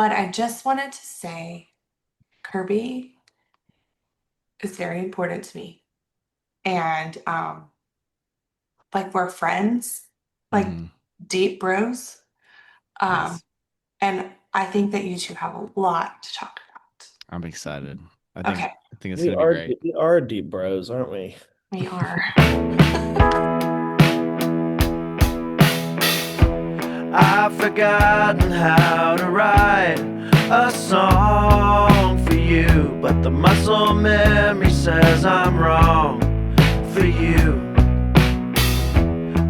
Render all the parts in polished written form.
But I just wanted to say Kirby is very important to me. And like we're friends, like Hmm. deep bros. Um, Nice. and I think that you two have a lot to talk I'm excited. I about. think Okay, I think it's We gonna be are great. we are deep bros, aren't we? we are. I've forgotten how to write a song for you, but the muscle memory says I'm wrong for you.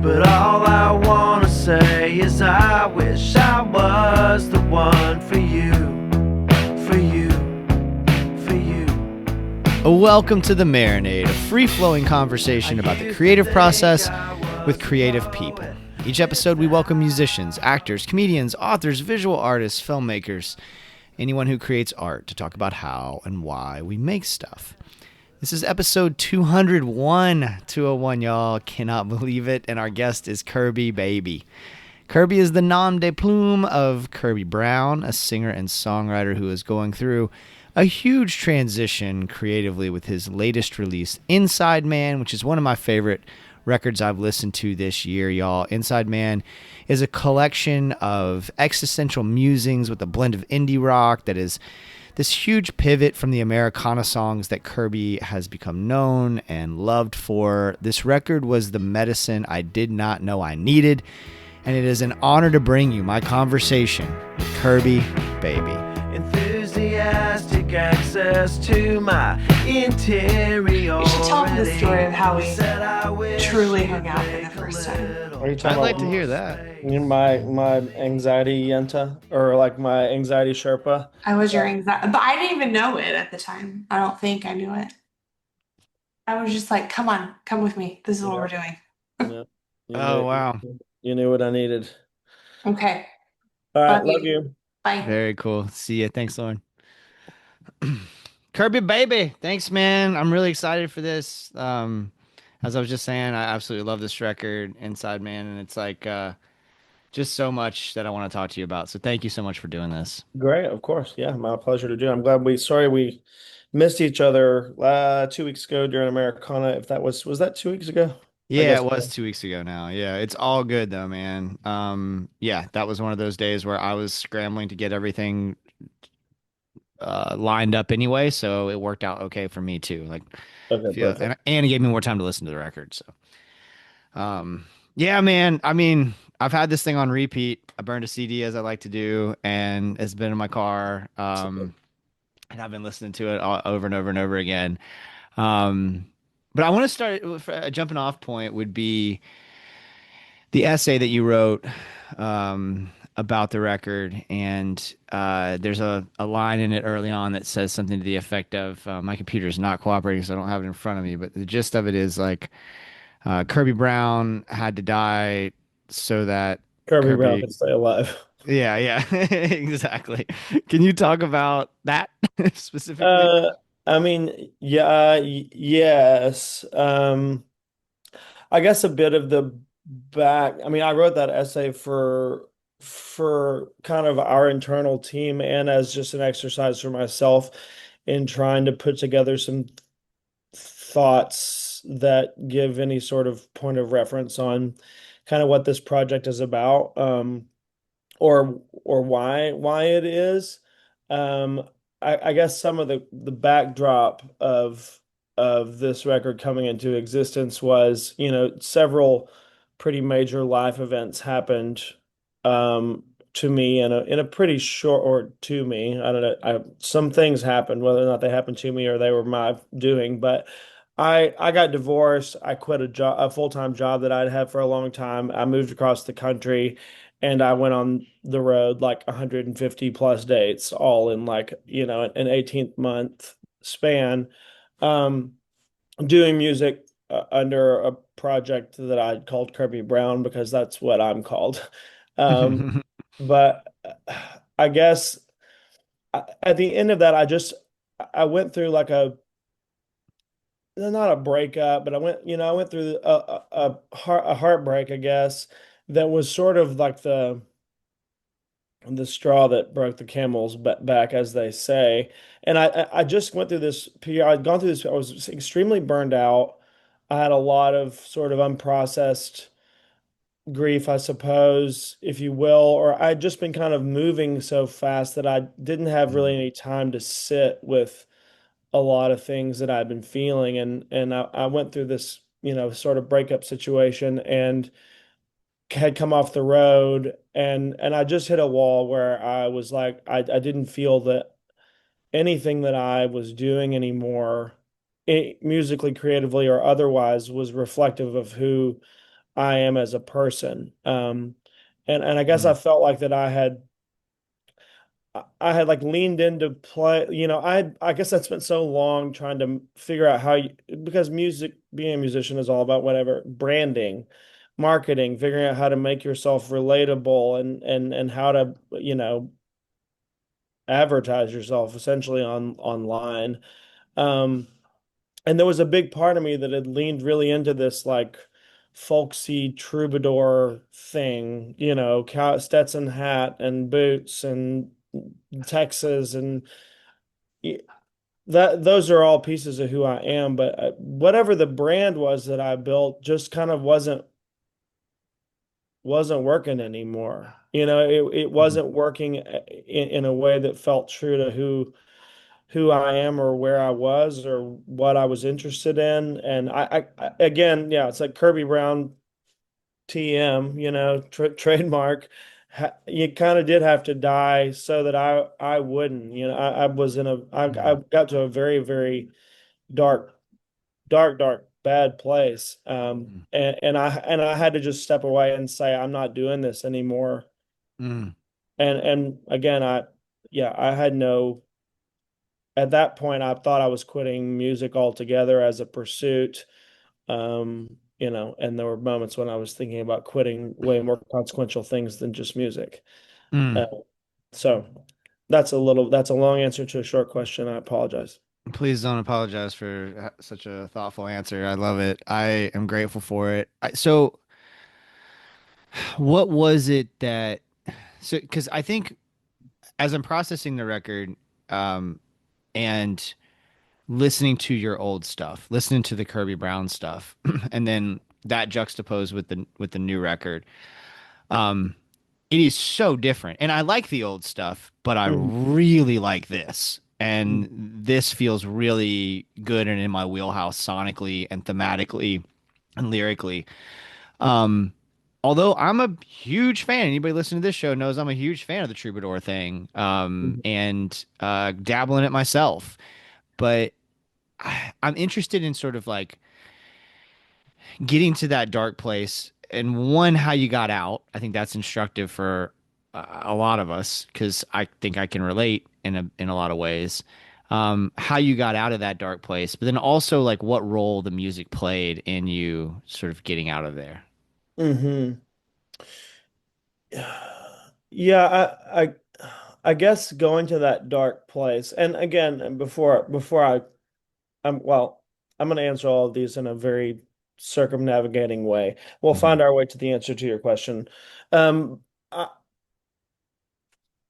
But all I wanna say is I wish I was the one for you, for you, for you. Welcome to the Marinade, a free-flowing conversation about the creative process with creative people. Each episode, we welcome musicians, actors, comedians, authors, visual artists, filmmakers, anyone who creates art to talk about how and why we make stuff. This is episode 201. 201, y'all. Cannot believe it. And our guest is Kirby Baby. Kirby is the nom de plume of Kirby Brown, a singer and songwriter who is going through a huge transition creatively with his latest release, Inside Man, which is one of my favorite records I've listened to this year, y'all. Inside Man is a collection of existential musings with a blend of indie rock that is this huge pivot from the Americana songs that Kirby has become known and loved for. This record was the medicine I did not know I needed, and it is an honor to bring you my conversation with Kirby Baby. Enthusiastic access to my interior. You should tell them the story of how we truly hung out for the first time. Are you I'd talking like to about hear that. my anxiety yenta or like my anxiety Sherpa? I was your anxiety, but I didn't even know it at the time. I don't think I knew it. I was just like, come on, come with me. This is what Yeah, we're doing. yeah. You Oh, knew wow. you knew what I needed. Okay. All Love right, love you. you. Bye. Very cool. See ya. Thanks, Lauren. Kirby Baby. Thanks, man. I'm really excited for this. As I was just saying, I absolutely love this record, Inside Man, and it's like just so much that I want to talk to you about. So thank you so much for doing this. Great, of course. Yeah, my pleasure to do. I'm glad sorry we missed each other 2 weeks ago during Americana. If that was that 2 weeks ago? I Yeah, guess. it was 2 weeks ago now. Yeah, it's all good though, man. Yeah, that was one of those days where I was scrambling to get everything lined up anyway, so it worked out okay for me too. Like, Okay, feel perfect. and it gave me more time to listen to the record. So, yeah, man. I mean, I've had this thing on repeat. I burned a CD as I like to do, and it's been in my car. And I've been listening to it over and over and over again. Um, but I want to start with a jumping off point would be the essay that you wrote about the record, and there's a line in it early on that says something to the effect of my computer is not cooperating, so I don't have it in front of me. But the gist of it is like Kirby Brown had to die so that Kirby Brown Kirby. can stay alive. Yeah, yeah, exactly. Can you talk about that specifically? Uh, I mean, yeah, yes. I guess a bit of the back. I mean, I wrote that essay for kind of our internal team and as just an exercise for myself in trying to put together some thoughts that give any sort of point of reference on kind of what this project is about, or why it is. Um, I guess some of the backdrop of this record coming into existence was, several pretty major life events happened to me in a pretty short or to me. I don't know. Some things happened, whether or not they happened to me or they were my doing, but I got divorced. I quit a full-time job that I'd had for a long time. I moved across the country and I went on the road like 150 plus dates, all in like, an 18th month span, um, doing music under a project that I called Kirby Brown because that's what I'm called. Um, but I guess at the end of that, I went through like not a breakup, but I went through a heartbreak, I guess, that was sort of like the straw that broke the camel's back, as they say. And I just went through this period. I'd gone through this. I was extremely burned out. I had a lot of sort of unprocessed grief, I suppose, if you will, or I'd just been kind of moving so fast that I didn't have really Mm, any time to sit with a lot of things that I'd been feeling. And I went through this, sort of breakup situation and had come off the road, and I just hit a wall where I was like, I didn't feel that anything that I was doing anymore, musically, creatively, or otherwise, was reflective of who I am as a person. And I guess I mm, felt like that I had like leaned into play, I guess I spent so long trying to figure out because being a musician is all about whatever branding, marketing, figuring out how to make yourself relatable and how to, advertise yourself essentially online. Um, and there was a big part of me that had leaned really into this like folksy troubadour thing, Stetson hat and boots and Texas and that those are all pieces of who I am. But whatever the brand was that I built just kind of wasn't working anymore. It mm, wasn't working in a way that felt true to who I am or where I was or what I was interested in. And again, yeah, it's like Kirby Brown TM, trademark. You kind of did have to die so that I wouldn't. I was I mm, got to a very, very dark, dark, dark, bad place. mm, And I had to just step away and say I'm not doing this anymore. mm, And again, yeah, I had no at that point I thought I was quitting music altogether as a pursuit. And there were moments when I was thinking about quitting way more consequential things than just music. mm. Uh, so that's a long answer to a short question. I apologize. Please don't apologize for such a thoughtful answer. I love it. I am grateful for it. So, what was it that, so, because I think as I'm processing the record, um, and listening to your old stuff, listening to the Kirby Brown stuff, and then that juxtaposed with the new record, um, it is so different. And I like the old stuff, but I Mhm. really like this. And this feels really good and in my wheelhouse sonically and thematically and lyrically. Um, although I'm a huge fan, anybody listening to this show knows I'm a huge fan of the Troubadour thing, Mhm. and dabble in it myself. But I'm interested in sort of like getting to that dark place and one, how you got out. I think that's instructive for a lot of us because I think I can relate in a lot of ways. How you got out of that dark place, but then also like what role the music played in you sort of getting out of there. Mhm. Yeah, I guess going to that dark place. And again, before I'm going to answer all of these in a very circumnavigating way. We'll Hmm. find our way to the answer to your question. Um, I,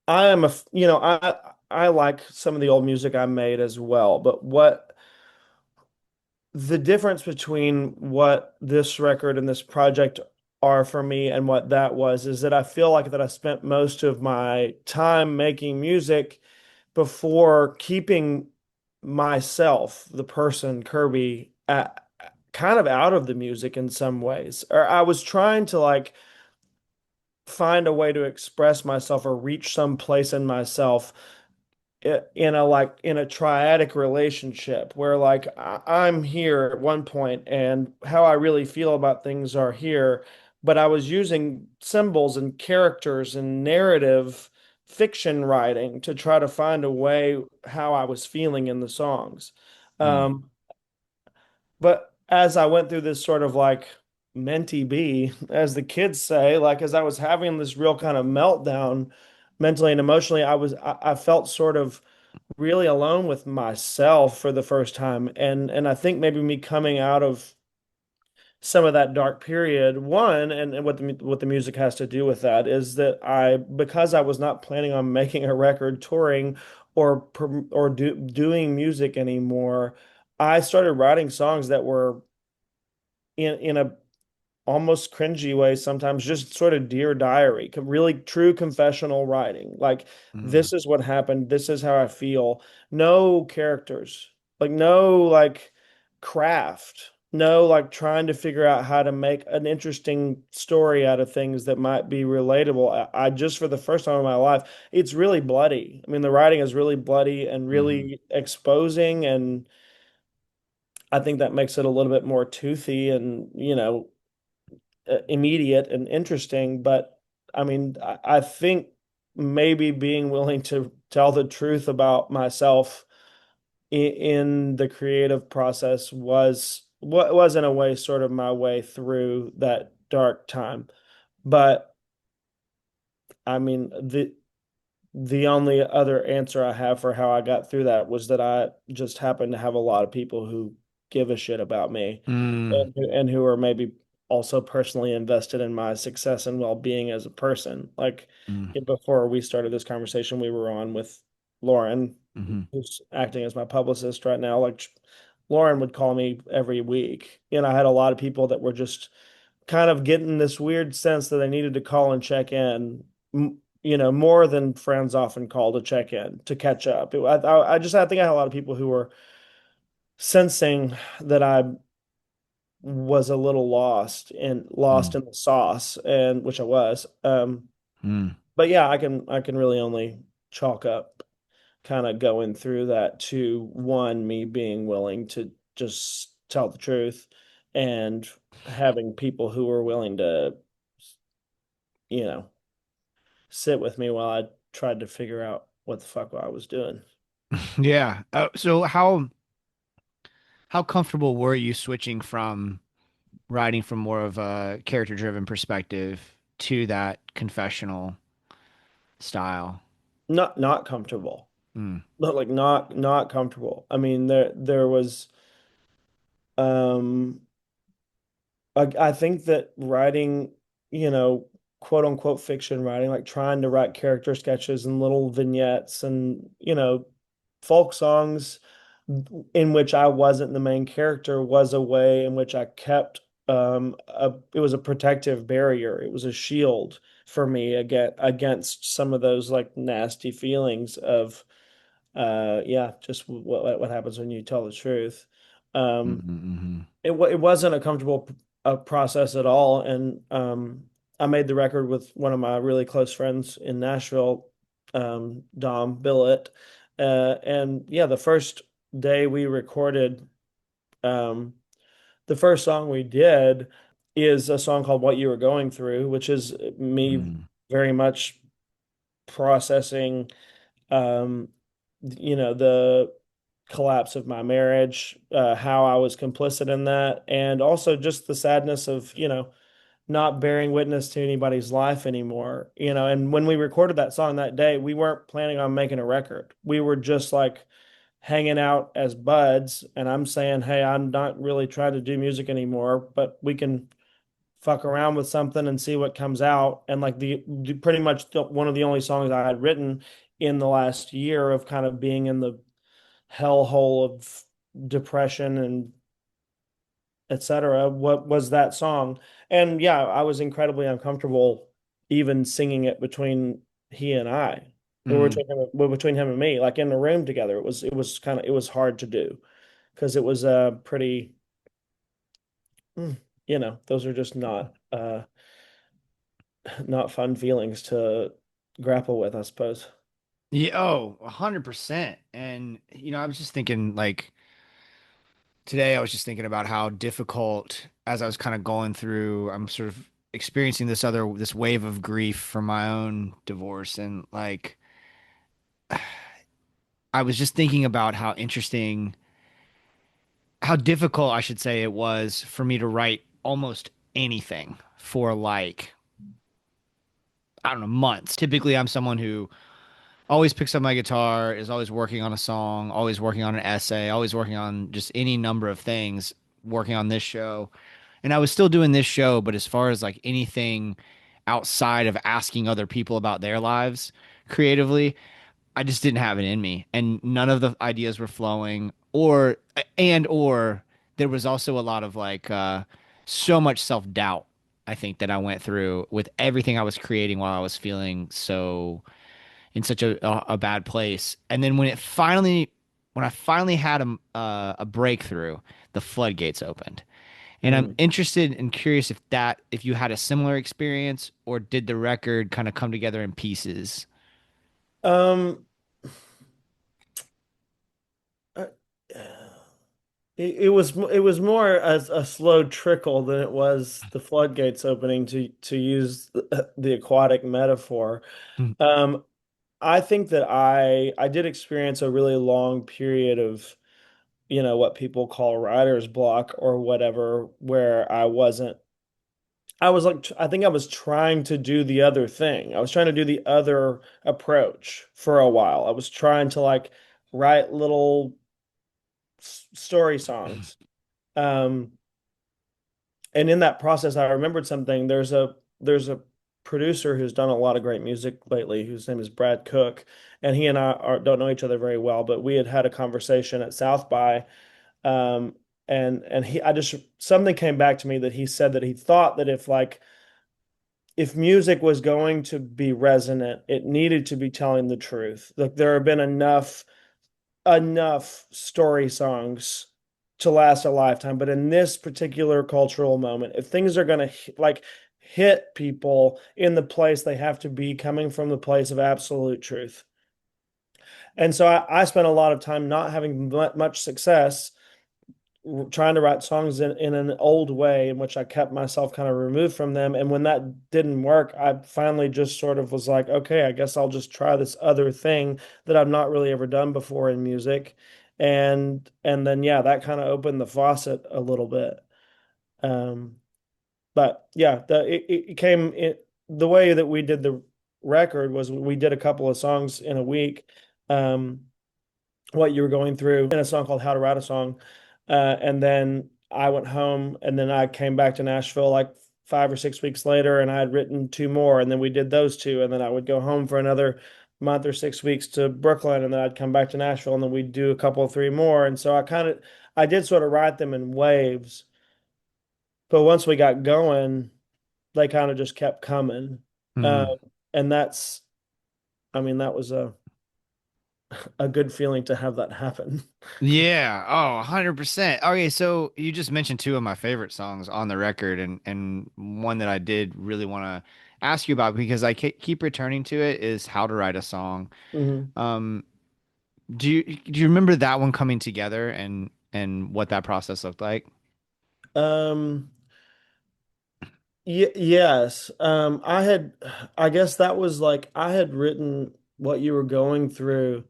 I am a, f- you know, I like some of the old music I made as well, but what the difference between what this record and this project are for me and what that was is that I feel like that I spent most of my time making music before keeping myself, the person Kirby, kind of out of the music in some ways. Or I was trying to like find a way to express myself or reach some place in myself in a triadic relationship where like I'm here at one point and how I really feel about things are here, but I was using symbols and characters and narrative fiction writing to try to find a way how I was feeling in the songs. Mm, Um, but as I went through this sort of like mentee B, as the kids say, like as I was having this real kind of meltdown mentally and emotionally, I felt sort of really alone with myself for the first time. And I think maybe me coming out of some of that dark period. One, and what the music has to do with that is that because I was not planning on making a record, touring, or doing music anymore, I started writing songs that were in a almost cringy way sometimes, just sort of dear diary, really true confessional writing. Like, Mm, this is what happened, this is how I feel. No characters, like no like craft, no like trying to figure out how to make an interesting story out of things that might be relatable. I just, for the first time in my life, it's really bloody. I mean, the writing is really bloody and hmm really exposing, and I think that makes it a little bit more toothy and, immediate and interesting. But I mean, I think maybe being willing to tell the truth about myself in the creative process was what was in a way sort of my way through that dark time. But I mean, the only other answer I have for how I got through that was that I just happened to have a lot of people who give a shit about me, mm, and who are maybe also personally invested in my success and well-being as a person. Like, mm, before we started this conversation we were on with Lauren, hmm who's acting as my publicist right now. Like, Lauren would call me every week. I had a lot of people that were just kind of getting this weird sense that they needed to call and check in, more than friends often call to check in, to catch up. I think I had a lot of people who were sensing that I was a little lost mm, in the sauce, and which I was. mm. But yeah, I can really only chalk up kind of going through that to one, me being willing to just tell the truth, and having people who were willing to, you know, sit with me while I tried to figure out what the fuck I was doing. Yeah. So how comfortable were you switching from writing from more of a character-driven perspective to that confessional style? Not comfortable. Mm, Not comfortable. I mean, there was um I think that writing, quote unquote fiction writing, like trying to write character sketches and little vignettes and, folk songs in which I wasn't the main character, was a way in which I kept it was a protective barrier. It was a shield for me against some of those like nasty feelings of yeah, just what happens when you tell the truth. Um mm, it wasn't a comfortable process at all, and I made the record with one of my really close friends in Nashville, Dom Billet, and yeah, the first day we recorded, um, the first song we did is a song called "What You Were Going Through," which is me mm, very much processing, um, the collapse of my marriage, how I was complicit in that, and also just the sadness of, not bearing witness to anybody's life anymore. And when we recorded that song that day, we weren't planning on making a record. We were just like hanging out as buds, and I'm saying, hey, I'm not really trying to do music anymore, but we can fuck around with something and see what comes out. And like pretty much one of the only songs I had written in the last year of kind of being in the hellhole of depression and etc. What was that song? And yeah, I was incredibly uncomfortable even singing it between he and I, or mm. between him and me, like in the room together. It was hard to do because it was pretty, those are just not fun feelings to grapple with, I suppose. Yeah, oh, 100%. And I was just thinking like today I was just thinking about how difficult as I was kind of going through, I'm sort of experiencing this wave of grief from my own divorce and like I was just thinking about how difficult I should say it was for me to write almost anything for like I don't know, months. Typically I'm someone who always picks up my guitar, is always working on a song, always working on an essay, always working on just any number of things, working on this show. And I was still doing this show, but as far as like anything outside of asking other people about their lives creatively, I just didn't have it in me, and none of the ideas were flowing, or there was also a lot of like so much self-doubt, I think, that I went through with everything I was creating while I was feeling so in such a bad place. And then when I finally had a breakthrough, the floodgates opened. And I'm Mm. interested and curious if you had a similar experience, or did the record kind of come together in pieces? Um, uh, it was more as a slow trickle than it was the floodgates opening, to use the aquatic metaphor. Mm. Um, I think that I did experience a really long period of, what people call writer's block or whatever, where I was like, I think I was trying to do the other thing. I was trying to do the other approach for a while. I was trying to like write little story songs. Um, and in that process, I remembered something. There's a producer who's done a lot of great music lately, whose name is Brad Cook, and he and don't know each other very well, but we had had a conversation at South by, um, and I just something came back to me that he said that he thought that if music was going to be resonant, it needed to be telling the truth. Like there have been enough story songs to last a lifetime, but in this particular cultural moment, if things are going to like hit people in the place they have to be coming from the place of absolute truth. And so I spent a lot of time not having much success trying to write songs in an old way in which I kept myself kind of removed from them. And when that didn't work, I finally just sort of was like, okay, I guess I'll just try this other thing that I've not really ever done before in music. And then yeah, that kind of opened the faucet a little bit. Um, but yeah, it came the way that we did the record was we did a couple of songs in a week. Um, what you were going through in a song called How to Write a Song. And then I went home and then I came back to Nashville like 5 or 6 weeks later and I had written two more. And then we did those two. And then I would go home for another month or 6 weeks to Brooklyn. And then I'd come back to Nashville and then we'd do a couple of three more. And so I did sort of write them in waves. But once we got going, they kind of just kept coming. Um, Mm. and I mean, that was a good feeling to have that happen. Yeah. Oh, 100%. Okay, so you just mentioned two of my favorite songs on the record, and one that I did really want to ask you about because I keep returning to it is How to Write a Song. Mhm. Um, do you remember that one coming together and what that process looked like? Um, yes. I guess that was like, I had written what you were going through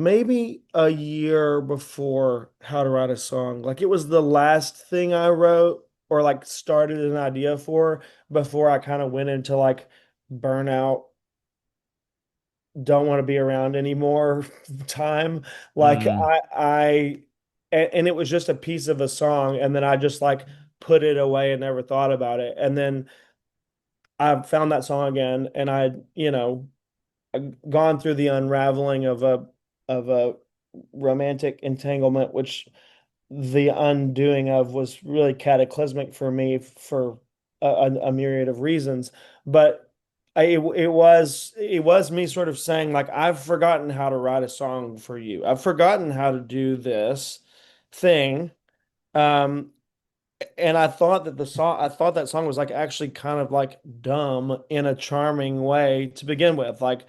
maybe a year before How to Write a Song. Like it was the last thing I wrote or like started an idea for before I kind of went into like burnout, don't want to be around anymore time. Like Mm. and it was just a piece of a song, and then I just like put it away and never thought about it. And then I found that song again, and gone through the unraveling of a romantic entanglement, which the undoing of was really cataclysmic for me for a myriad of reasons. But it was me sort of saying like I've forgotten how to write a song for you. I've forgotten how to do this thing. Um, and I thought that song was like actually kind of like dumb in a charming way to begin with. Like,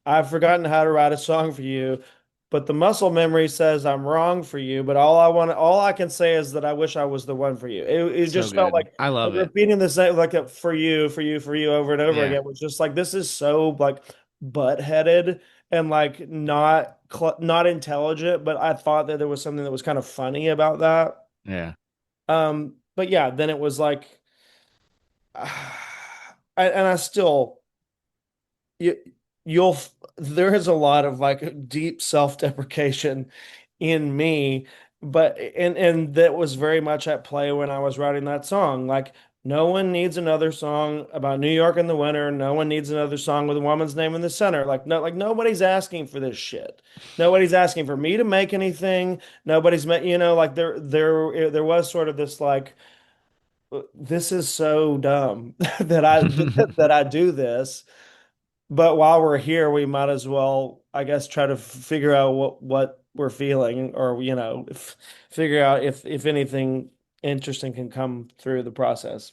I've forgotten how to write a song for you, but the muscle memory says I'm wrong for you. But all I can say is that I wish I was the one for you. It So just felt good. like I love it. repeating the same, like a for you over and over Yeah. again was just like, this is so like butt-headed and like not intelligent. But I thought that there was something that was kind of funny about that. Yeah. But yeah, then it was like, and I still, you, there is a lot of like deep self-deprecation in me but and that was very much at play when I was writing that song. Like, no one needs another song about New York in the winter. No one needs another song with a woman's name in the center. Like, no, like nobody's asking for this shit. Nobody's asking for me to make anything. Nobody's like there was sort of this like, this is so dumb that I do this. But while we're here, we might as well, I guess, try to figure out what we're feeling, or figure out if anything interesting can come through the process.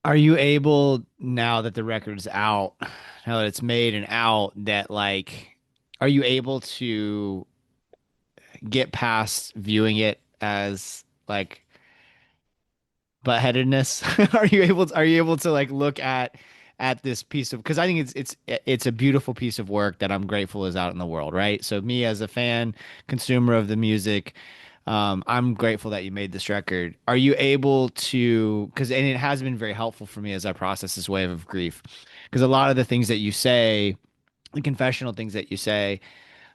Are you able, now that the record's out, now that it's made and out, that like, are you able to get past viewing it as like buttheadedness? Are you able to like look at this piece of, because I think it's a beautiful piece of work that I'm grateful is out in the world, right? So me as a fan, consumer of the music, I'm grateful that you made this record. Are you able to, because and it has been very helpful for me as I process this wave of grief, because a lot of the things that you say, the confessional things that you say,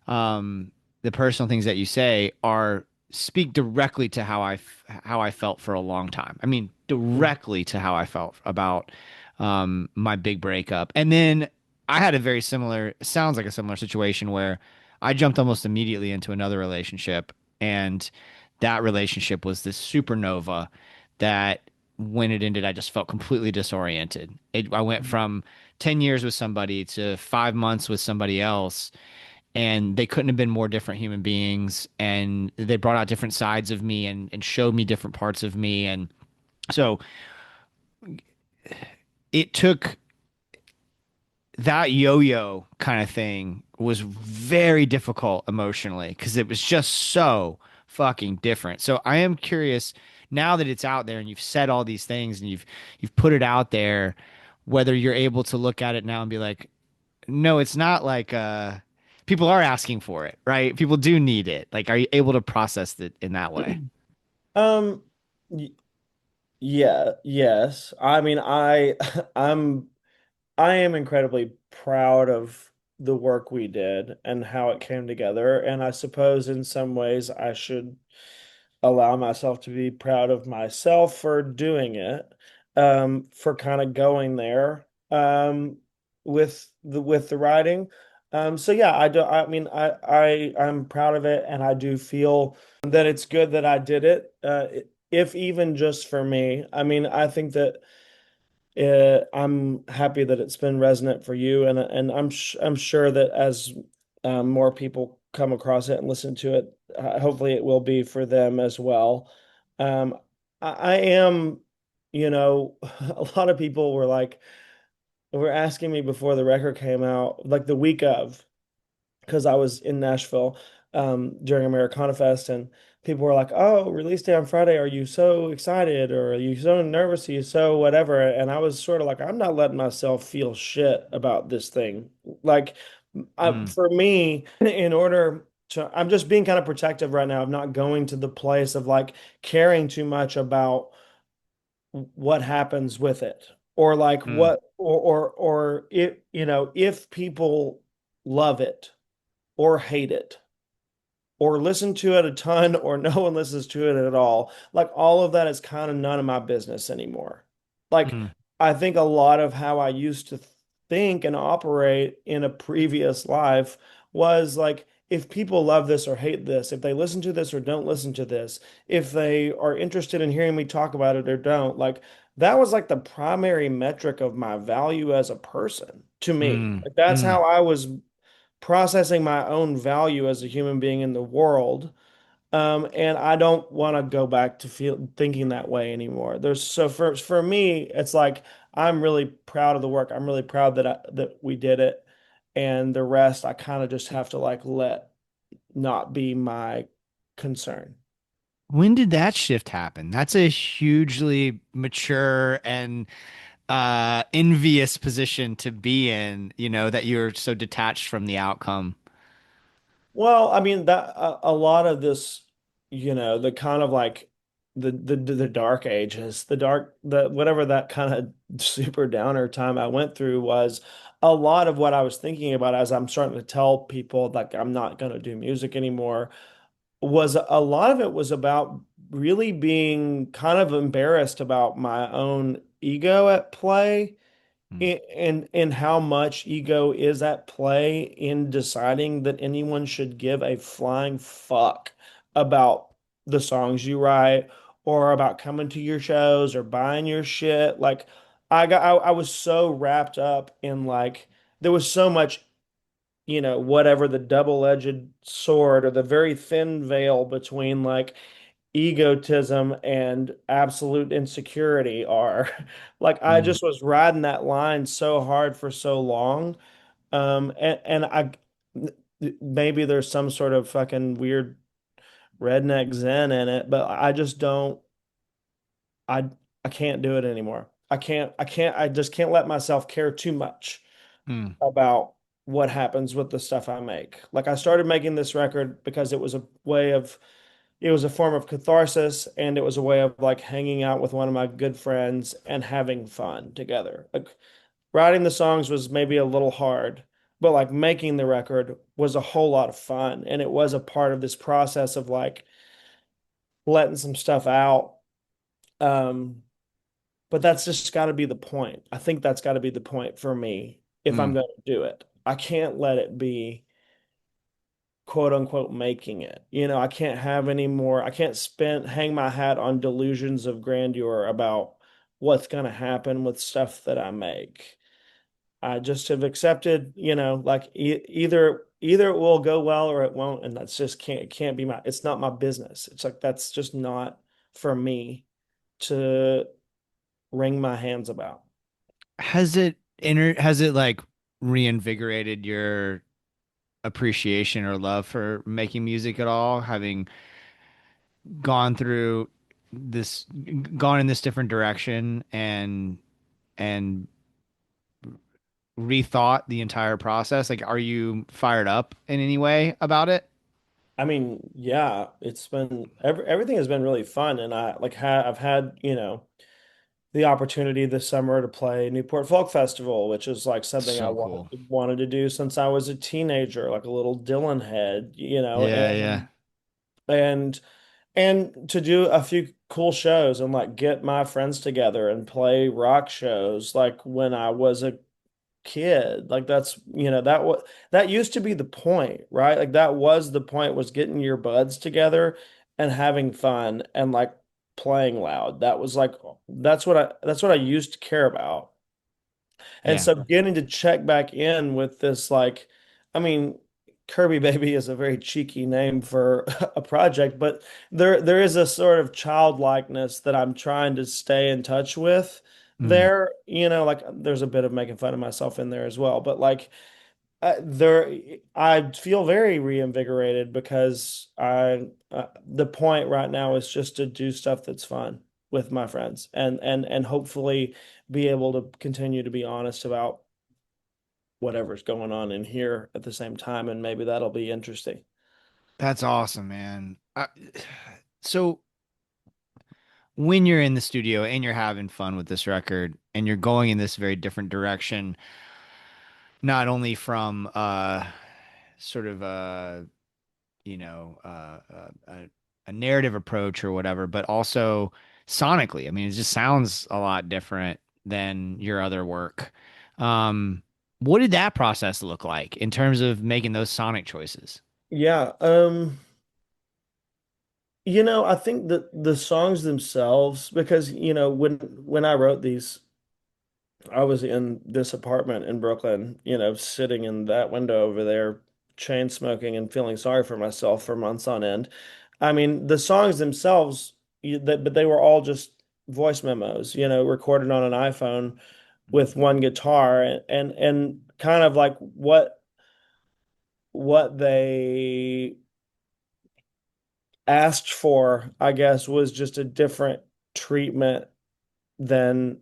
um, the personal things that you say are speak directly to how I felt for a long time. I mean, directly to how I felt about my big breakup. And then I had a very similar, sounds like a similar situation where I jumped almost immediately into another relationship, and that relationship was this supernova that when it ended, I just felt completely disoriented. I went from 10 years with somebody to 5 months with somebody else, and they couldn't have been more different human beings, and they brought out different sides of me and showed me different parts of me. And so it took that yo-yo kind of thing was very difficult emotionally because it was just so fucking different. So I am curious, now that it's out there and you've said all these things and you've put it out there, whether you're able to look at it now and be like, no, it's not like people are asking for it, right? People do need it. Like, are you able to process it in that way? Um, y- yeah, yes. I mean, I'm I am incredibly proud of the work we did and how it came together. And I suppose in some ways I should allow myself to be proud of myself for doing it, for kind of going there, with the writing. So yeah, I mean, I'm proud of it, and I do feel that it's good that I did it. If even just for me. I mean, I think that I'm happy that it's been resonant for you, and I'm sure that as more people come across it and listen to it, hopefully it will be for them as well. Um, I am, a lot of people were asking me before the record came out, like the week of, because I was in Nashville during Americana Fest, and people were like, "Oh, release day on Friday. Are you so excited, or are you so nervous? Are you so whatever?" And I was sort of like, "I'm not letting myself feel shit about this thing." Like, Mm, for me, in order to, I'm just being kind of protective right now. I'm not going to the place of like caring too much about what happens with it, or like mm, what, or it, if people love it or hate it or listen to it a ton or no one listens to it at all. Like, all of that is kind of none of my business anymore. Like, mm, I think a lot of how I used to think and operate in a previous life was like, if people love this or hate this, if they listen to this or don't listen to this, if they are interested in hearing me talk about it or don't, like, that was like the primary metric of my value as a person to me. mm, Like, that's mm. how I was processing my own value as a human being in the world. And I don't want to go back to feel thinking that way anymore. For me, it's like, I'm really proud of the work. I'm really proud that we did it, and the rest I kind of just have to like let not be my concern. When did that shift happen? That's a hugely mature and envious position to be in, that you're so detached from the outcome. Well, I mean that a lot of this, the kind of like the dark ages, the whatever that kind of super downer time I went through was a lot of what I was thinking about as I'm starting to tell people like I'm not going to do music anymore, was a lot of it was about really being kind of embarrassed about my own ego at play Mm, and how much ego is at play in deciding that anyone should give a flying fuck about the songs you write or about coming to your shows or buying your shit. Like I was so wrapped up in like there was so much, whatever the double-edged sword or the very thin veil between like egotism and absolute insecurity are. Like I mm, just was riding that line so hard for so long. And maybe there's some sort of fucking weird redneck zen in it, but I just don't I I can't do it anymore. I just can't let myself care too much mm, about what happens with the stuff I make. Like I started making this record because it was a form of catharsis and it was a way of like hanging out with one of my good friends and having fun together. Like writing the songs was maybe a little hard, but like making the record was a whole lot of fun and it was a part of this process of like letting some stuff out. Um, but that's just got to be the point. I think that's got to be the point for me if I'm mm. going to do it. I can't let it be quote unquote making it. I can't have any more, I can't hang my hat on delusions of grandeur about what's going to happen with stuff that I make. I just have accepted, like either it will go well or it won't, and that's just can't it can't be it's not my business. It's like that's just not for me to wring my hands about. Has it like reinvigorated your appreciation or love for making music at all, having gone through this gone in this different direction and rethought the entire process? Like, are you fired up in any way about it? I mean, yeah, it's been everything has been really fun, and I like I've had the opportunity this summer to play Newport Folk Festival, which is like something I So cool. wanted to do since I was a teenager, like a little Dylan head, Yeah, yeah. and and to do a few cool shows and like get my friends together and play rock shows like when I was a kid. Like that's, that used to be the point, right? Like that was the point was getting your buds together and having fun and like playing loud. That was like that's what I used to care about. And Yeah. so getting to check back in with this, like, I mean, Kirby Baby is a very cheeky name for a project, but there is a sort of childlikeness that I'm trying to stay in touch with Mm. there. Like there's a bit of making fun of myself in there as well, but like I feel very reinvigorated because the point right now is just to do stuff that's fun with my friends and hopefully be able to continue to be honest about whatever's going on in here at the same time, and maybe that'll be interesting. That's awesome, man. So when you're in the studio and you're having fun with this record and you're going in this very different direction, not only from sort of a narrative approach or whatever, but also sonically. I mean, it just sounds a lot different than your other work. Um, what did that process look like in terms of making those sonic choices? Yeah, I think that the songs themselves, because when I wrote these, I was in this apartment in Brooklyn, sitting in that window over there, chain smoking and feeling sorry for myself for months on end. I mean, the songs themselves, but they were all just voice memos, recorded on an iPhone with one guitar, and kind of like what they asked for, I guess, was just a different treatment than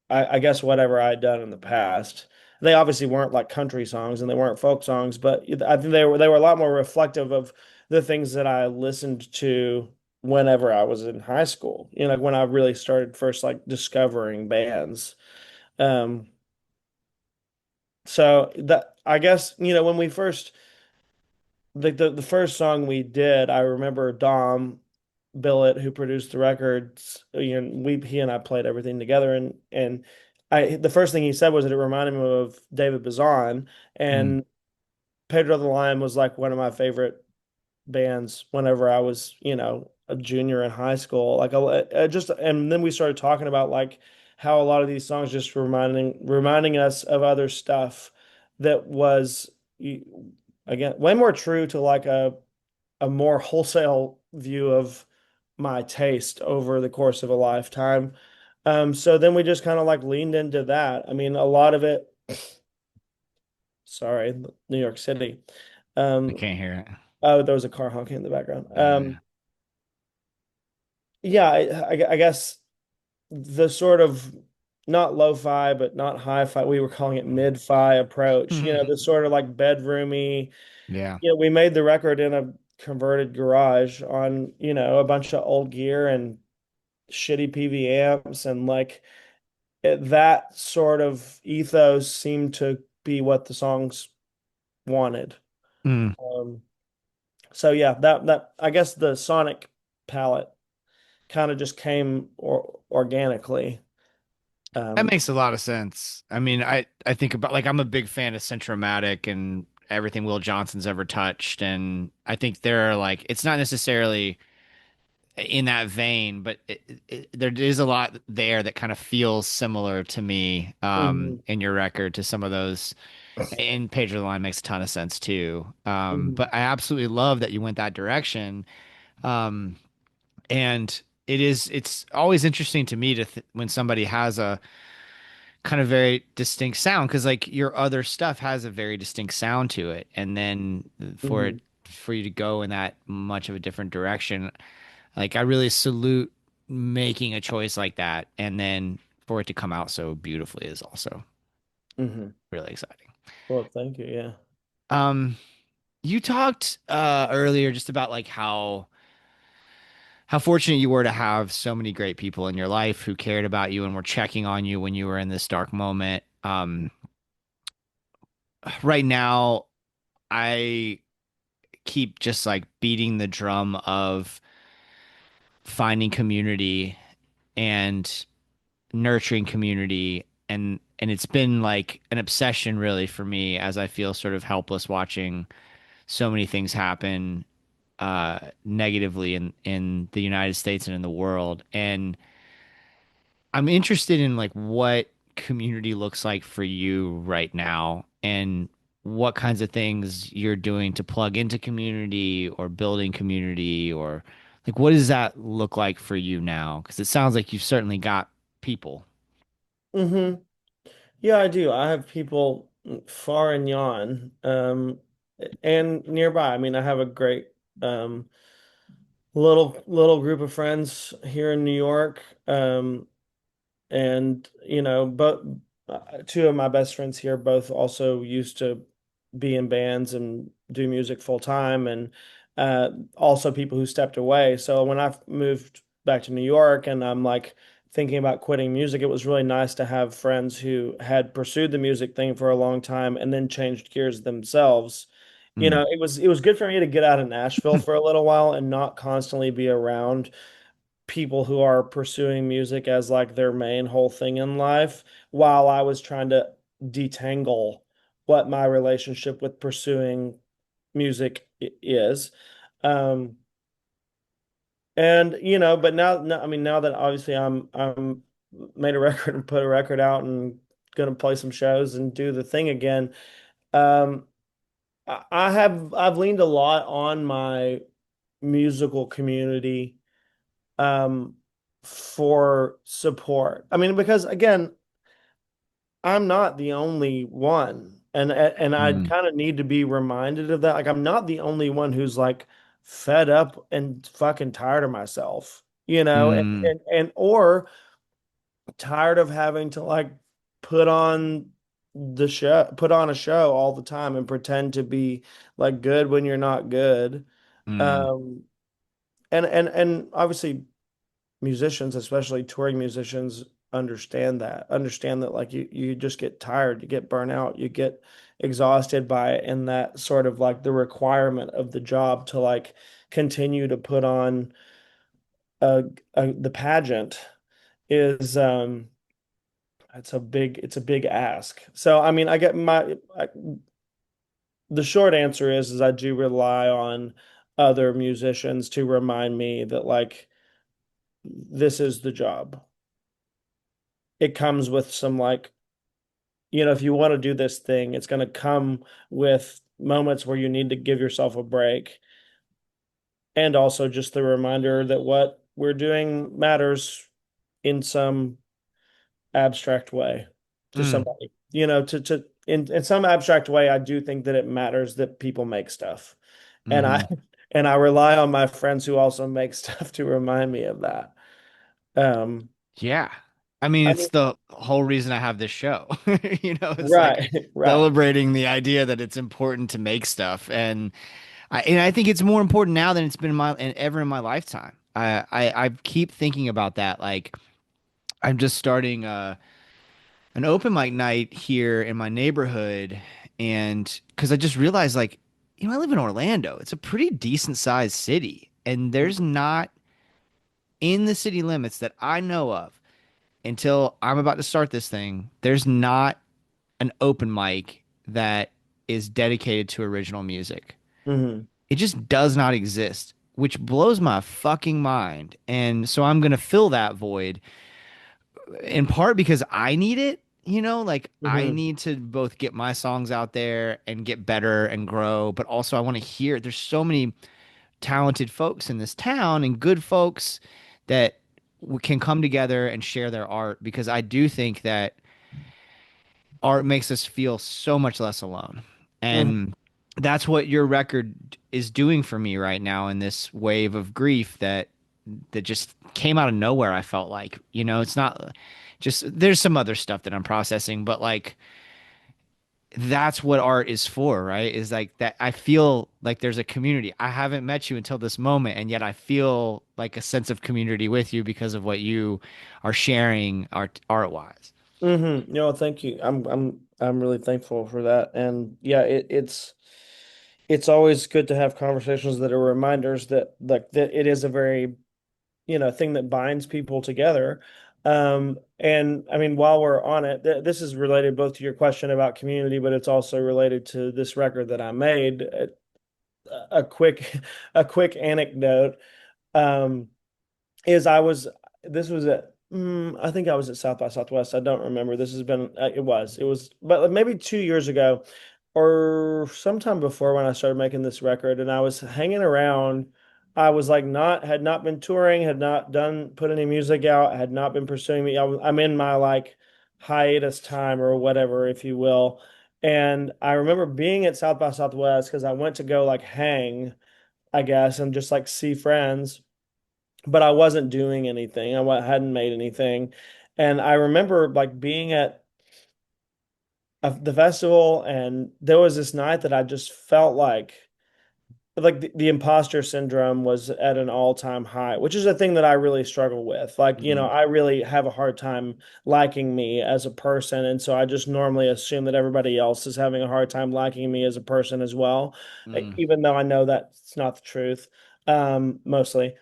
I guess whatever I had done in the past. They obviously weren't like country songs and they weren't folk songs, but I think they were a lot more reflective of the things that I listened to whenever I was in high school. Like when I really started first like discovering bands. Um, so that I guess, when we first the first song we did, I remember Dom Billet, who produced the records, he and I played everything together, and the first thing he said was that it reminded me of David Bazan, Mm. and Pedro the Lion was like one of my favorite bands whenever I was, a junior in high school. Like and then we started talking about like how a lot of these songs just reminding us of other stuff that was again way more true to like a more wholesale view of my taste over the course of a lifetime. So then we just kind of like leaned into that. I mean, a lot of it, sorry, New York City. I Um, can't hear it. oh, there was a car honking in the background. Yeah. Yeah, I guess the sort of not lo-fi, but not hi-fi, we were calling it mid-fi approach, the sort of like bedroomy, Yeah. we made the record in a converted garage on, a bunch of old gear and shitty PV amps and like that sort of ethos seemed to be what the songs wanted. Mm. Um, so yeah, that I guess the sonic palette kind of just came organically. That Um, makes a lot of sense. I mean, I think about like I'm a big fan of Centromatic and everything Will Johnson's ever touched, and I think there are like it's not necessarily in that vein, but there is a lot there that kind of feels similar to me mhm, in your record to some of those. And Pedro the Line makes a ton of sense too. mhm, But I absolutely love that you went that direction. Um, and it's always interesting to me to when somebody has a kind of very distinct sound because like your other stuff has a very distinct sound to it, and then mhm, for you to go in that much of a different direction, like I really salute making a choice like that, and then for it to come out so beautifully is also mhm. really exciting. Well, thank you. Yeah. Um, you talked earlier just about like how fortunate you were to have so many great people in your life who cared about you and were checking on you when you were in this dark moment. Right now, I keep just like beating the drum of finding community and nurturing community, and it's been like an obsession really for me as I feel sort of helpless watching so many things happen negatively in the United States and in the world. And I'm interested in like what community looks like for you right now and what kinds of things you're doing to plug into community or building community or like what does that look like for you now? Because it sounds like you've certainly got people. hmm Yeah, I do. I have people far and yon, and nearby. I mean, I have a great little group of friends here in New York. And but two of my best friends here both also used to be in bands and do music full time, and also people who stepped away. So when I moved back to New York and I'm like thinking about quitting music, it was really nice to have friends who had pursued the music thing for a long time and then changed gears themselves. Mm. It was good for me to get out of Nashville for a little while and not constantly be around people who are pursuing music as like their main whole thing in life while I was trying to detangle what my relationship with pursuing music is. Um, and but now, I mean, now that obviously I'm made a record and put a record out and gonna play some shows and do the thing again. Um, I've leaned a lot on my musical community um, for support. I mean, because again, I'm not the only one, and I Mm. kind of need to be reminded of that. Like, I'm not the only one who's like fed up and fucking tired of myself, Mm. and or tired of having to like put on put on a show all the time and pretend to be like good when you're not good. Mm. Um, and obviously musicians, especially touring musicians. understand that like you just get tired, you get burnt out, you get exhausted by it, and that sort of like the requirement of the job to like continue to put on the pageant is it's a big ask. So I mean, the short answer is I do rely on other musicians to remind me that like this is the job. It comes with some like, if you want to do this thing, it's going to come with moments where you need to give yourself a break. And also just the reminder that what we're doing matters in some abstract way to Mm, somebody. In some abstract way, I do think that it matters that people make stuff. And I hmm. and I rely on my friends who also make stuff to remind me of that. Um, Yeah. I mean, I it's mean, the whole reason I have this show. It's like right, right. celebrating the idea that it's important to make stuff. And I think it's more important now than it's been ever in my lifetime. I keep thinking about that. Like I'm just starting an open mic night here in my neighborhood, and because I just realized, like, I live in Orlando. It's a pretty decent sized city, and there's not in the city limits that I know of until I'm about to start this thing. There's not an open mic that is dedicated to original music. Hmm. It just does not exist, which blows my fucking mind. And so I'm going to fill that void in part because I need it, like I Hmm. need to both get my songs out there and get better and grow, but also I want to hear there's so many talented folks in this town and good folks that can come together and share their art because I do think that art makes us feel so much less alone. Hmm. And that's what your record is doing for me right now in this wave of grief that just came out of nowhere. I felt like, it's not just there's some other stuff that I'm processing, but like that's what art is for, right? Is like that I feel like there's a community. I haven't met you until this moment, and yet I feel like a sense of community with you because of what you are sharing art wise. Thank you. I'm really thankful for that. And yeah, it's always good to have conversations that are reminders that like that it is a very, thing that binds people together. And I mean, while we're on it, this is related both to your question about community, but it's also related to this record that I made. A quick a quick anecdote. Um, is I was this was at I think I was at South by Southwest. I don't remember. This has been it was but like maybe 2 years ago or sometime before when I started making this record, and I was hanging around. I was like not had not been touring, had not done put any music out, had not been pursuing me. I'm in my like hiatus time or whatever, if you will. And I remember being at South by Southwest because I went to go like hang, I guess, and just like see friends, but I wasn't doing anything. Hadn't made anything. And I remember like being at the festival, and there was this night that I just felt like the imposter syndrome was at an all-time high, which is a thing that I really struggle with. Like, Mm, I really have a hard time liking me as a person. And so I just normally assume that everybody else is having a hard time liking me as a person as well, mm. even though I know that's not the truth, mostly.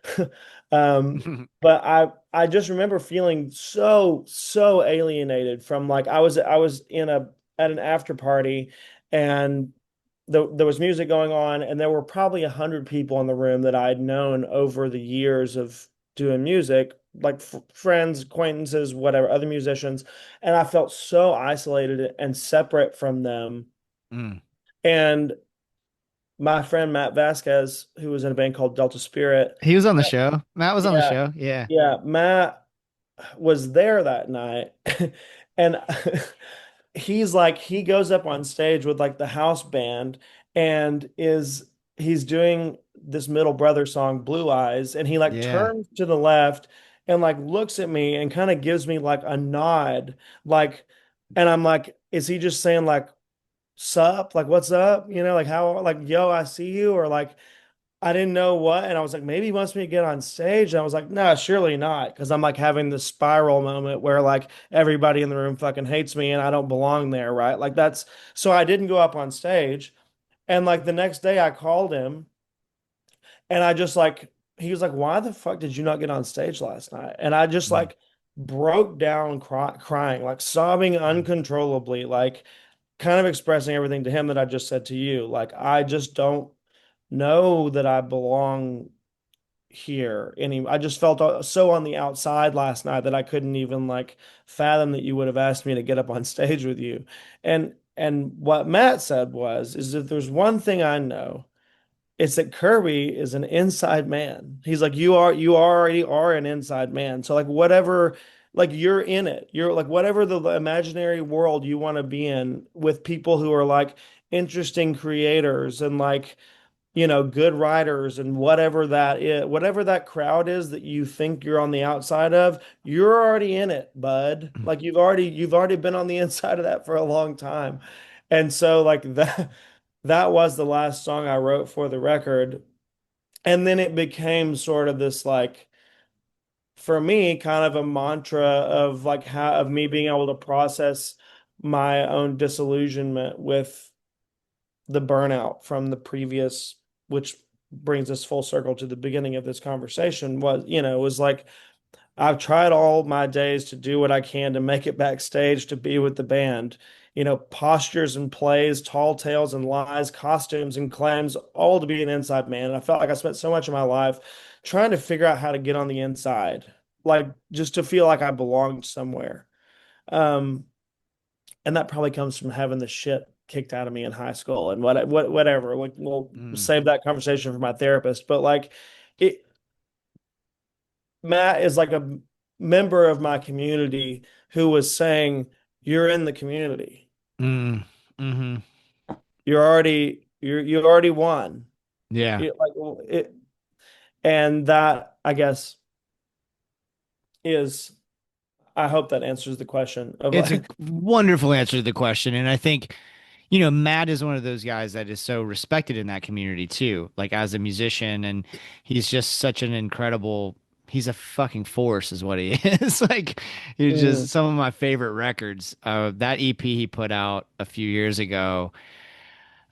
Um, but I just remember feeling so alienated from like I was at an after party, and there was music going on, and there were probably 100 people in the room that I had known over the years of doing music, like friends, acquaintances, whatever, other musicians, and I felt so isolated and separate from them. Mm. And my friend Matt Vasquez, who was in a band called Delta Spirit, He was on the show. Matt was on the yeah, show. Yeah. yeah, Matt was there that night, and he goes up on stage with like the house band, and he's doing this Middle Brother song Blue Eyes, and he like Yeah. turns to the left and like looks at me and kind of gives me like a nod, like, and I'm like, is he just saying like sup, like what's up, like how, like yo I see you, or like I didn't know what, and I was like, maybe he wants me to get on stage. And I was like, no, surely not, because I'm like having this spiral moment where like everybody in the room fucking hates me and I don't belong there, right? Like that's so I didn't go up on stage. And like the next day I called him and I just like he was like, why the fuck did you not get on stage last night? And I just Mm. like broke down crying, like sobbing uncontrollably, like kind of expressing everything to him that I just said to you. Like I just don't know that I belong here any I just felt so on the outside last night that I couldn't even like fathom that you would have asked me to get up on stage with you. And what Matt said was is if there's one thing I know, it's that Kirby is an inside man. He's like you already are an inside man. So like whatever like you're in it. You're like whatever the imaginary world you want to be in with people who are like interesting creators and like good writers and whatever that is, whatever that crowd is that you think you're on the outside of, you're already in it, bud. Like you've already been on the inside of that for a long time. And so like that was the last song I wrote for the record. And then it became sort of this like for me kind of a mantra of like how of me being able to process my own disillusionment with the burnout from the previous, which brings us full circle to the beginning of this conversation, was like I've tried all my days to do what I can to make it backstage to be with the band. Postures and plays, tall tales and lies, costumes and claims, all to be an inside man. And I felt like I spent so much of my life trying to figure out how to get on the inside, like just to feel like I belonged somewhere. Um, and that probably comes from having the shit kicked out of me in high school and whatever. Like, we'll Mm. save that conversation for my therapist. But like, it, Matt is like a member of my community who was saying, "You're in the community. Mm. Hmm. You already won." Yeah. Like it, and that I guess is. I hope that answers the question of It's a like, wonderful answer to the question. And I think, Matt is one of those guys that is so respected in that community too, like as a musician. And he's just such an incredible, he's a fucking force, is what he is. Like, he's mm, just some of my favorite records. That EP he put out a few years ago,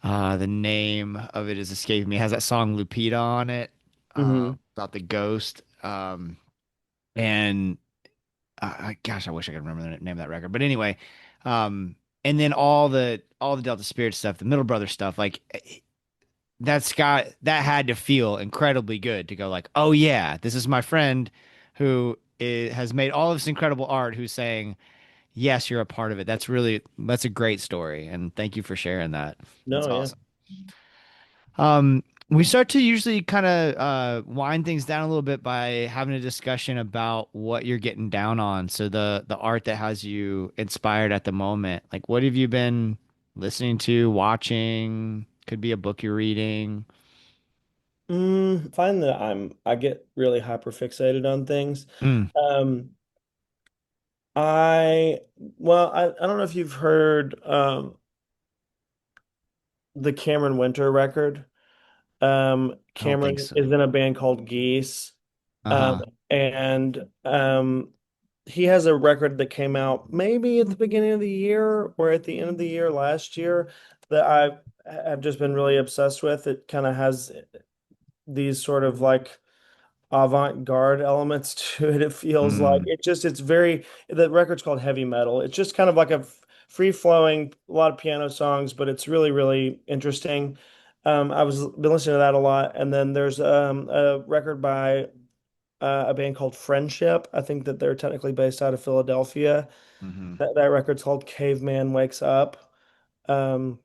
the name of it is escaping me, it has that song Lupita on it, hmm about the ghost. And gosh, I wish I could remember the name of that record. But anyway, um, and then all the Delta Spirit stuff, the Middle Brother stuff, like that had to feel incredibly good to go like, oh yeah, this is my friend who has made all this incredible art, who's saying, yes, you're a part of it. That's a great story, and thank you for sharing that. That's no, yeah. awesome. We start to usually kind of wind things down a little bit by having a discussion about what you're getting down on. So the art that has you inspired at the moment. Like, what have you been listening to, watching? Could be a book you're reading. Find that I get really hyper fixated on things. Mm. Um, I don't know if you've heard the Cameron Winter record. I don't think Cameron so. is in a band called Geese. Um, Uh-huh. and he has a record that came out maybe at the beginning of the year or at the end of the year last year that I've just been really obsessed with. It kind of has these sort of like avant-garde elements to it. It feels like Mm. it's very the record's called Heavy Metal. It's just kind of like a free-flowing, a lot of piano songs, but it's really, really interesting. I was been listening to that a lot. And then there's a record by a band called Friendship. I think that they're technically based out of Philadelphia. Hmm. That record's called Caveman Wakes Up. Um,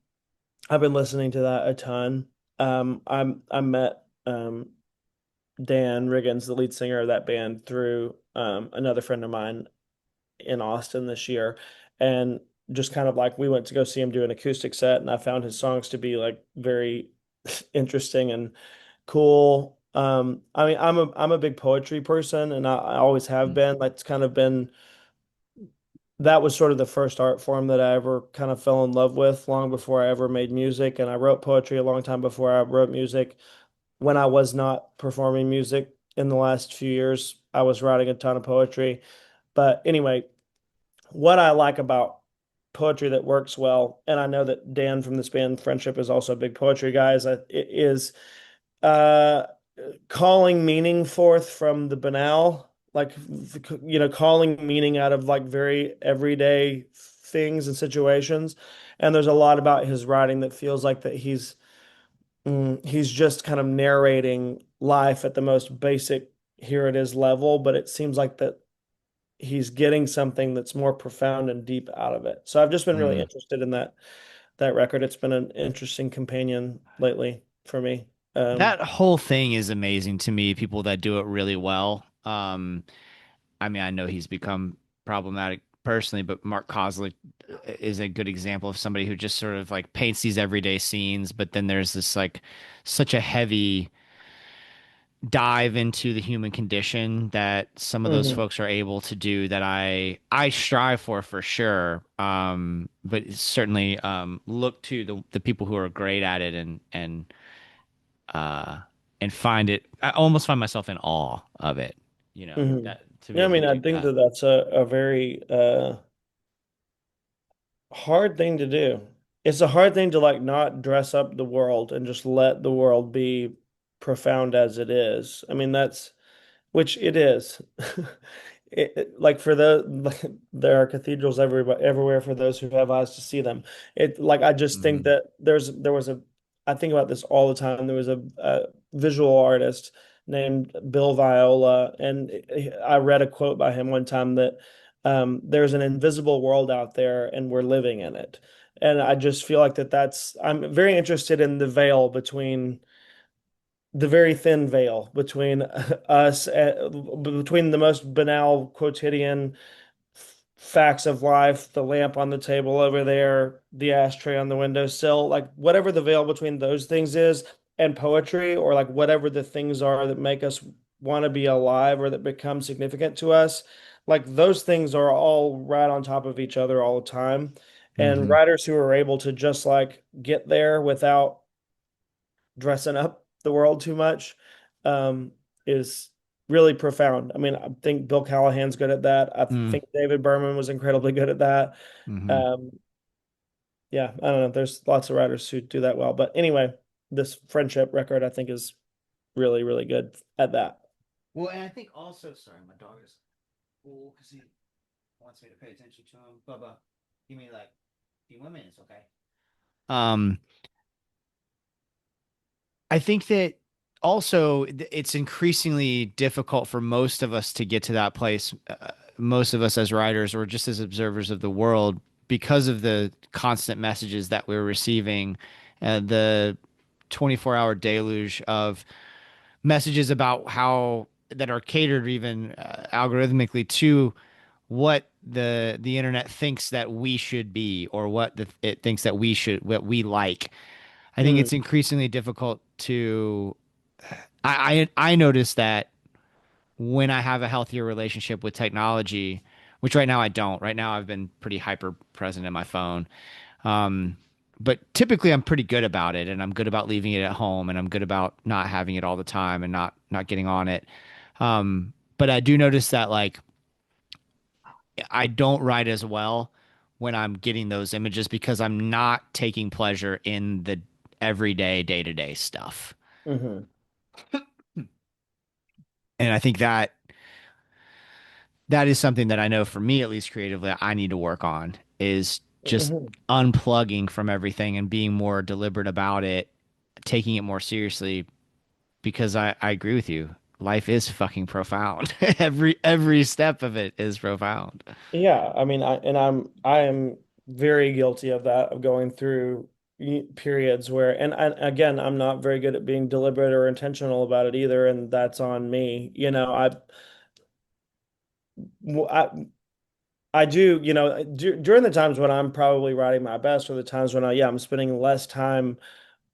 I've been listening to that a ton. I met Dan Riggins, the lead singer of that band, through another friend of mine in Austin this year. And just kind of like we went to go see him do an acoustic set, and I found his songs to be like very interesting and cool. I mean, I'm a big poetry person, and I always have been. That's kind of been that was sort of the first art form that I ever kind of fell in love with long before I ever made music. And I wrote poetry a long time before I wrote music. when I was not performing music in the last few years, I was writing a ton of poetry. But anyway, what I like about poetry that works well, and I know that Dan from this band Friendship is also a big poetry guy, is uh, calling meaning forth from the banal, like calling meaning out of like very everyday things and situations. And there's a lot about his writing that feels like that he's just kind of narrating life at the most basic here it is level, but it seems like that he's getting something that's more profound and deep out of it. So I've just been really Mm. interested in that record. It's been an interesting companion lately for me. That whole thing is amazing to me, people that do it really well. I mean, I know he's become problematic personally, but Mark Kozlik is a good example of somebody who just sort of like paints these everyday scenes, but then there's this like such a heavy dive into the human condition that some of those Mhm, folks are able to do that I strive for sure. But certainly look to the people who are great at it uh and find it. I almost find myself in awe of it, mhm. that to be Yeah, I able to mean, I do think that. that that's a very hard thing to do. It's a hard thing to like not dress up the world and just let the world be profound as it is. I mean, that's which it is. Like for there are cathedrals everywhere for those who have eyes to see them. It like I just think Hmm. that there was a I think about this all the time. There was a visual artist named Bill Viola, and I read a quote by him one time that there's an invisible world out there, and we're living in it. And I just feel like that's I'm very interested in the veil between the very thin veil between us, between the most banal quotidian facts of life, the lamp on the table over there, the ashtray on the windowsill, like whatever the veil between those things is, and poetry, or like whatever the things are that make us want to be alive or that become significant to us, like those things are all right on top of each other all the time. And Hmm. writers who are able to just like get there without dressing up the world too much is really profound. I mean, I think Bill Callahan's good at that. I Mm. think David Berman was incredibly good at that. Hmm. Um, yeah, I don't know. There's lots of writers who do that well. But anyway, this Friendship record, I think, is really, really good at that. Well, and I think also, sorry, my dog is cool because he wants me to pay attention to him. Bubba, give me like a few more minutes, okay? Um, I think that also it's increasingly difficult for most of us to get to that place. Most of us as writers or just as observers of the world, because of the constant messages that we're receiving, the 24-hour deluge of messages about how that are catered even algorithmically to what the internet thinks that we should be or it thinks that what we like. I think Mm, it's increasingly difficult to. I notice that when I have a healthier relationship with technology, which right now I don't. Right now I've been pretty hyper present in my phone. Um, but typically I'm pretty good about it, and I'm good about leaving it at home, and I'm good about not having it all the time and not getting on it. But I do notice that like I don't write as well when I'm getting those images because I'm not taking pleasure in the everyday day-to-day stuff. hmm And I think that that is something that I know for me, at least creatively, I need to work on is just hmm unplugging from everything and being more deliberate about it, taking it more seriously because I agree with you. Life is fucking profound. Every step of it is profound. Yeah, I mean, I am very guilty of that, of going through periods where, and again, I'm not very good at being deliberate or intentional about it either, and that's on me. I I do, during the times when I'm probably writing my best, or the times when yeah, I'm spending less time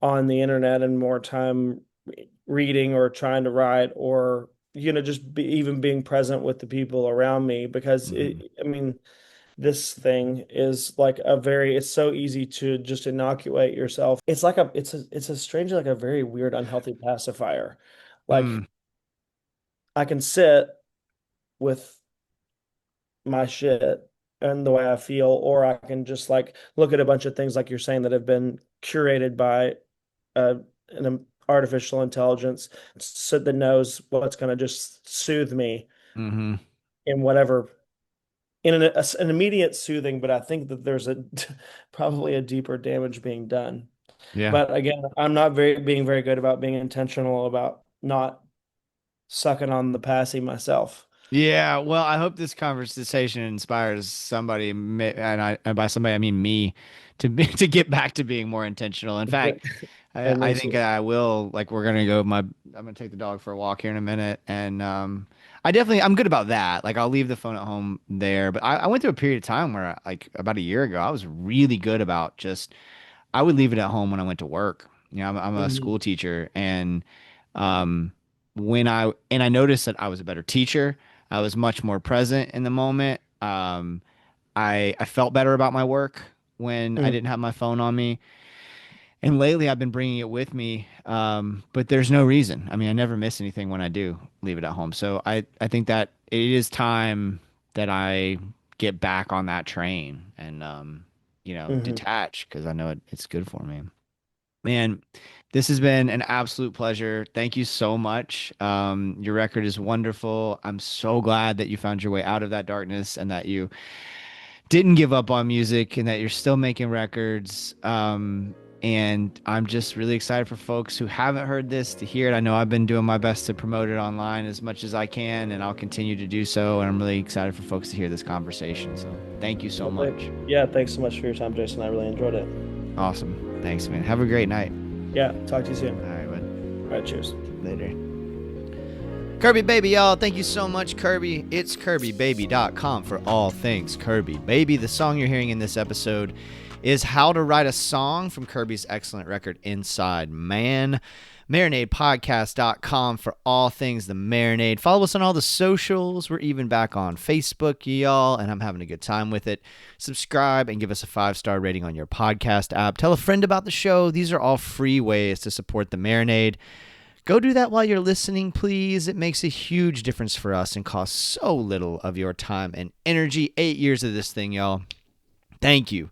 on the internet and more time reading or trying to write, or just even being present with the people around me, because Hmm. I mean. this thing is like it's so easy to just inoculate yourself. It's like it's a strangely like a very weird, unhealthy pacifier. Like Mm, I can sit with my shit and the way I feel, or I can just like look at a bunch of things like you're saying that have been curated by an artificial intelligence so that knows what's going to just soothe me hmm. in whatever an immediate soothing, but I think that there's a probably a deeper damage being done. Yeah. But again, I'm not being very good about being intentional about not sucking on the passy myself. Yeah, well, I hope this conversation inspires somebody, and by somebody I mean me, to get back to being more intentional. In fact, And I me think too. I will. Like, we're gonna go. I'm gonna take the dog for a walk here in a minute, and I definitely I'm good about that. Like, I'll leave the phone at home there. But I went through a period of time where, like, about a year ago, I was really good about just I would leave it at home when I went to work. I'm a Mhm. school teacher, and um, I noticed that I was a better teacher. I was much more present in the moment. I felt better about my work when I didn't Mhm. have my phone on me. And lately, I've been bringing it with me, but there's no reason. I mean, I never miss anything when I do leave it at home. So I think that it is time that I get back on that train and Mhm. detach because I know it's good for me. Man, this has been an absolute pleasure. Thank you so much. Your record is wonderful. I'm so glad that you found your way out of that darkness and that you didn't give up on music and that you're still making records. And I'm just really excited for folks who haven't heard this to hear it. I know I've been doing my best to promote it online as much as I can, and I'll continue to do so. And I'm really excited for folks to hear this conversation. So thank you so Well, much. yeah, thanks so much for your time, Jason. I really enjoyed it. Awesome. Thanks, man. Have a great night. Yeah, talk to you All soon. right, bud. All right, cheers. Later. Kirby Baby, y'all. Thank you so much, Kirby. It's KirbyBaby.com for all things Kirby Baby. The song you're hearing in this episode is How to Write a Song from Kirby's excellent record, Inside Man. MarinadePodcast.com for all things the Marinade. Follow us on all the socials. We're even back on Facebook, y'all, and I'm having a good time with it. Subscribe and give us a 5-star rating on your podcast app. Tell a friend about the show. These are all free ways to support the Marinade. Go do that while you're listening, please. It makes a huge difference for us and costs so little of your time and energy. 8 years of this thing, y'all. Thank you.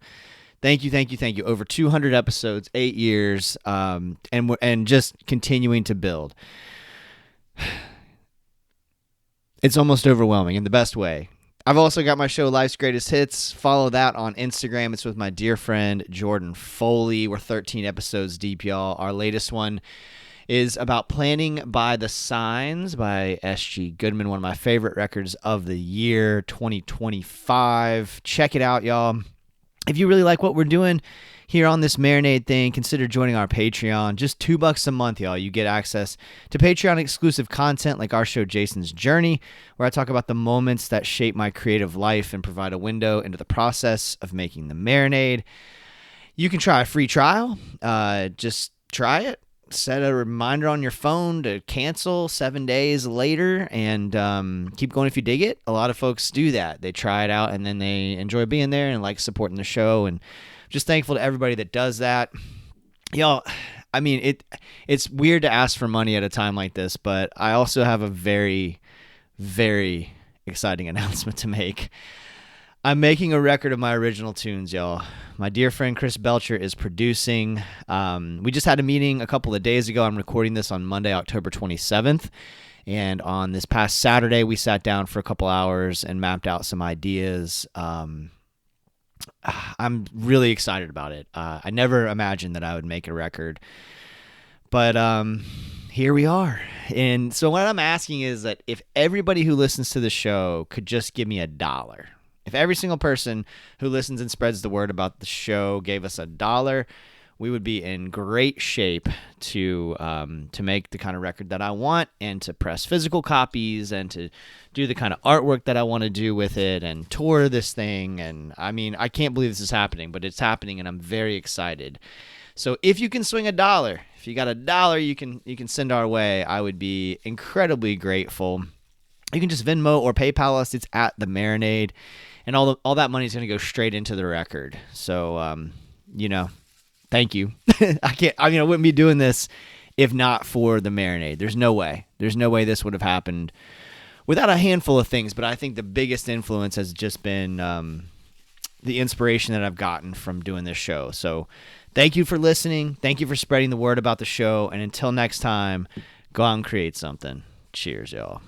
Thank you, thank you, thank you. Over 200 episodes, 8 years, and just continuing to build. It's almost overwhelming in the best way. I've also got my show Life's Greatest Hits. Follow that on Instagram. It's with my dear friend Jordan Foley. We're 13 episodes deep, y'all. Our latest one is about Planning by the Signs by S.G. Goodman, one of my favorite records of the year 2025. Check it out, y'all. If you really like what we're doing here on this Marinade thing, consider joining our Patreon. Just $2 a month, y'all. You get access to Patreon exclusive content like our show Jason's Journey, where I talk about the moments that shape my creative life and provide a window into the process of making the Marinade. You can try a free trial. Just try it. Set a reminder on your phone to cancel 7 days later and keep going if you dig it. A lot of folks do that. They try it out and then they enjoy being there and like supporting the show. And just thankful to everybody that does that. Y'all, I mean, it's weird to ask for money at a time like this, but I also have a very, very exciting announcement to make. I'm making a record of my original tunes, y'all. My dear friend Chris Belcher is producing. We just had a meeting a couple of days ago. I'm recording this on Monday, October 27th. And on this past Saturday, we sat down for a couple hours and mapped out some ideas. I'm really excited about it. I never imagined that I would make a record. But here we are. And so what I'm asking is that if everybody who listens to the show could just give me $1, if every single person who listens and spreads the word about the show gave us $1, we would be in great shape to make the kind of record that I want and to press physical copies and to do the kind of artwork that I want to do with it and tour this thing. And I mean, I can't believe this is happening, but it's happening and I'm very excited. So if you can swing $1, if you got $1 you can send our way, I would be incredibly grateful. you can just Venmo or PayPal us. It's at the Marinade, and all that money is going to go straight into the record. So, thank you. I wouldn't be doing this if not for the Marinade. There's no way this would have happened without a handful of things. But I think the biggest influence has just been the inspiration that I've gotten from doing this show. So thank you for listening. Thank you for spreading the word about the show. And until next time, go out and create something. Cheers, y'all.